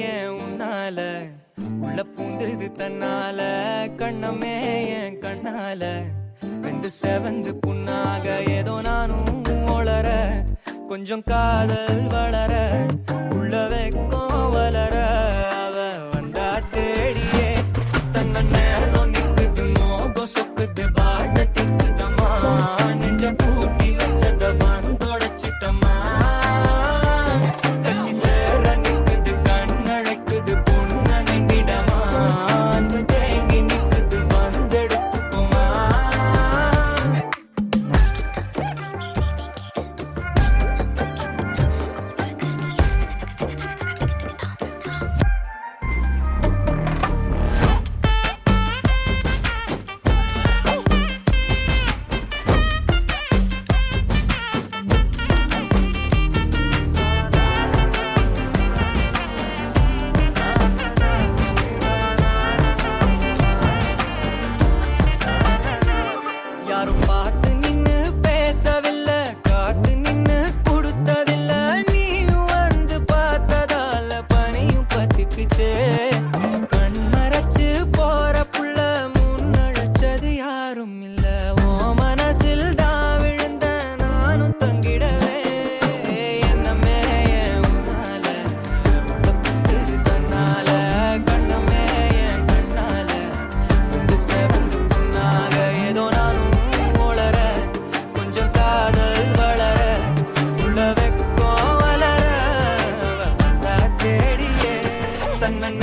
ஏன் உன்னால உள்ள பூந்தது தன்னால கண்ணமே என் கண்ணால வெந்து செவந்து புண்ணாக ஏதோ நானும் ஒளர கொஞ்சம் காதல் வளர உள்ள வெக்கம் வளர அவ வந்தா தேடியே தன்ன நேரம் நிக்குது மோகம் சொக்குது பாட்ட திக்குதம்மா நெஞ்ச பூட்டி வச்சத வந்தொடச்சிட்டம்மா கட்சி சேர நிக்குது கண்ணழைக்குது பொண்ண நெங்கிடமா அன்பு தேங்கி நிக்குது வந்தெடுத்துக்குமா யாரும் பார்த்து நின்னு பேசவில்லை காத்து நின்னு கொடுத்ததில்ல நீயும் வந்து பார்த்ததால பனியும் பத்திக்குச்சே கண் மறைச்சு போற புள்ள முன்னழைச்சது யாரும் இல்ல ஓ மனசில் தான் விழுந்த நானும் தங்கிடவே என்னமே என் உன்னால உள்ள புந்தது தன்னால கண்ணமே என் கண்ணால வந்து செவந்து புண்ணாக ஏதோ நானும் ஒளர கொஞ்சம் காதல் வளர உள்ள வெக்கம் வளர அவ வந்தா தேடியே தன்ன